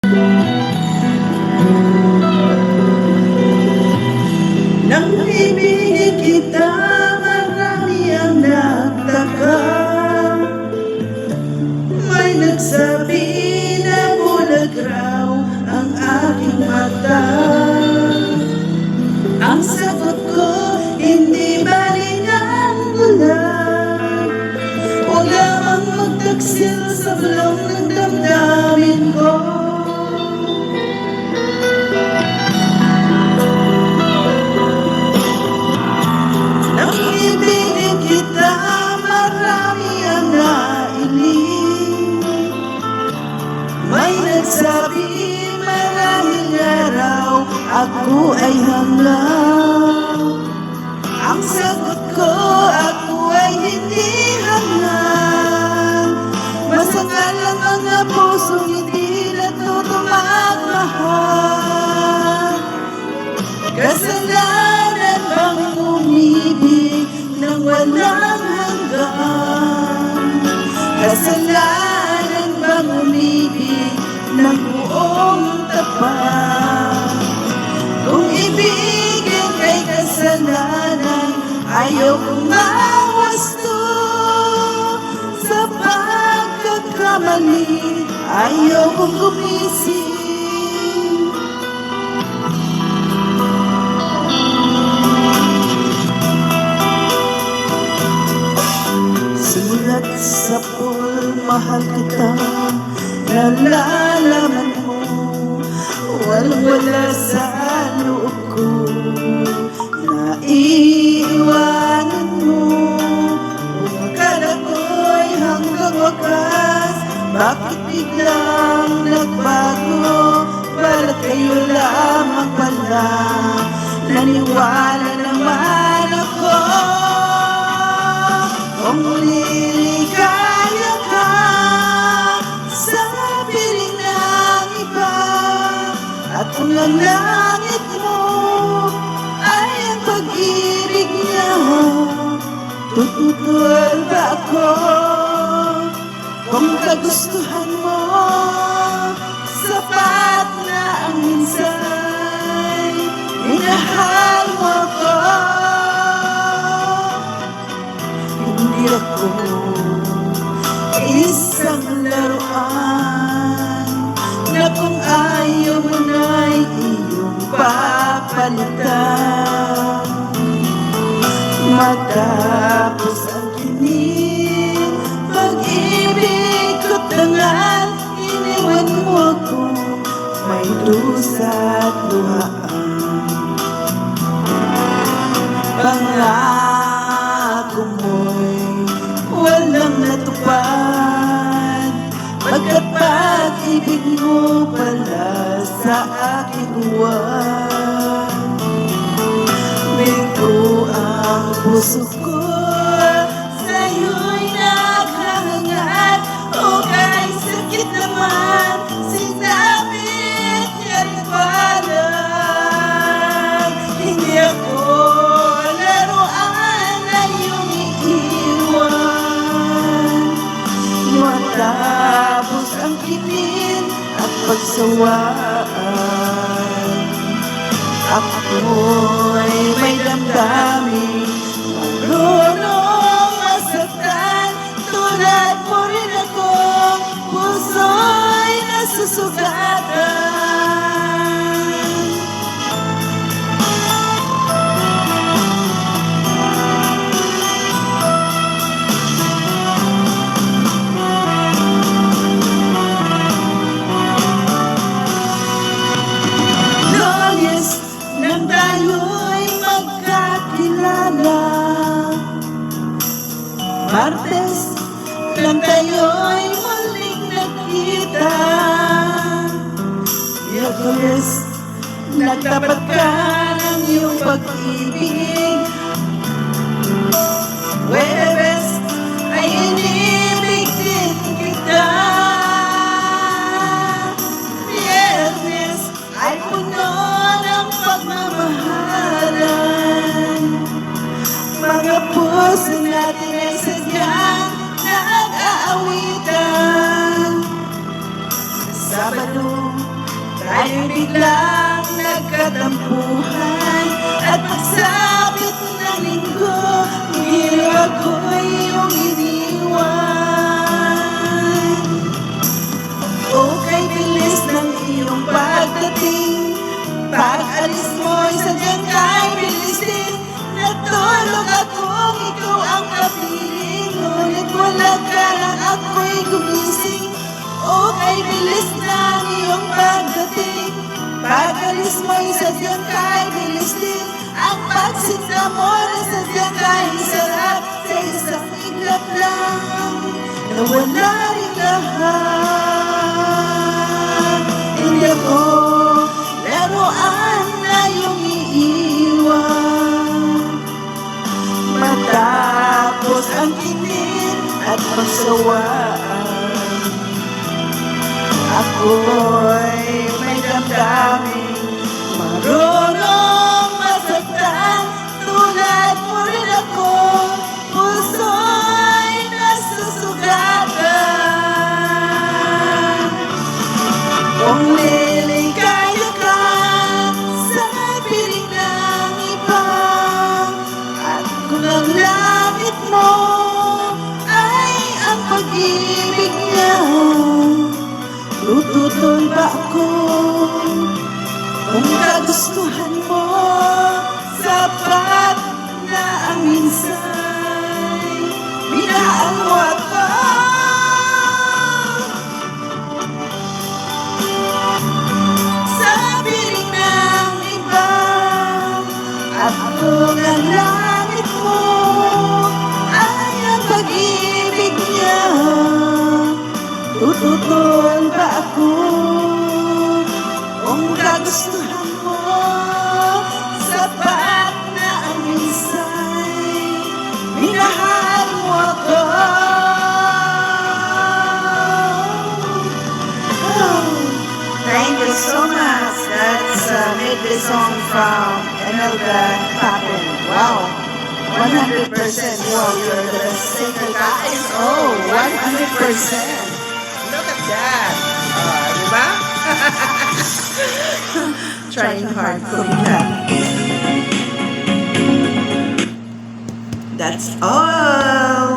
Nang ibigin kita, marami ang nagtaka. May nagsabi na bulag raw ang aking mata. Ang sagot ko, hindi baling ang bulag. Huwag lamang magtaksil sa bulong ng damdamin ko. Nang ibigin kita, marami ang nailing. May nagsabi, marahil nga raw ako ay hanggang. Ang sagot ko, ako ay hindi hanggang. Masangal ang mga pusong hindi natuto magmahal. Kasalanan bang umibig nang walang hanggan? Kasalanan bang umibig ng buong tapat? Kung ibigin kay kasalanan, ayaw kong mawasto. Sa pagkakamali, ayaw kong gumising. Sulat sa pool, mahal kita, nalalaman mo, wala sa loob ko, naiiwanan mo. Kung akala ko'y hanggang wakas, bakit biglang nagbago? Balat kayo lamang pala, naniwala naman ako. Kung liligaya ka sa piling ng iba, at kung ang langit mo ay ang pag-ibig niya, tututol ba ako? Kung kagustuhan mo, sapat na ang minsay minahal mo ako. Hindi ako isang laruan na kung ayaw mo na'y iyong papalitan. Matapos ang kinig, pag-ibig ko tangal, iniwan mo ako, may dusa't luhaan. Pangako mo'y walang natupad, pagkat pag-ibig mo pala sa aking buwan. Bigo ang puso ko, sa'yo'y naghahangad. O kay sakit naman, sinabit niya rin palag. Hindi ako laruan na iyong iiwan. Matapos ang kitin at pagsawaan, ako'y may damdamin, marunong masaktan. Tulad mo rin ako, puso'y nasusugatan. Longest nang tayo'y magkakilala, Martes nang tayo'y muling nagkita, Miyerkules nagtapat ka ng iyong pag-ibig, Huwebes ay inibig din kita, Biyernes ay puno ng pagmamahalan. Mga puso natin ay sadyang nag-aawitan. Sabado tayo'y biglang nagkatampuhan. At pagsapit ng linggo, ginawa ko'y iyong iniwan. O kay bilis ng iyong pagdating, pag-alis mo'y sadyang kay bilis din. Natulog akong ikaw ang kapiling, ngunit wala ka nang ako'y gumising. O kay bilis ng iyong pagdating, pag-alis mo'y sadyang kay bilis din. Ang pagsinta mo na sadyang kay sarap, sa isang iglap lang nawala rin lahat. Hindi ako laruan na iyong iiwan. Matapos ang init at pagsawaan, ako'y may damdamin, marunong masaktan. Tulad mo rin ako, puso'y nasusugatan. Kung liligaya ka sa piling ng iba, at kung ang langit mo ay ang pag-ibig niya, tututuloy ba ako? Kung kagustuhan mo, sapat na ang minsay minahal mo ako. Sa piling ng iba, at kung ang langit mo ay ang pag-ibig niya, tututuloy ba ako? Kung kagustuhan mo, sapat na ang minsay minahal mo ako. Oh, thank you so much. That's medley song from Imelda Papin. Wow, 100%. Wow, you're the best singer, guys. Oh, 100%. Look at that. Diba? Trying hard, Kuya. That's all.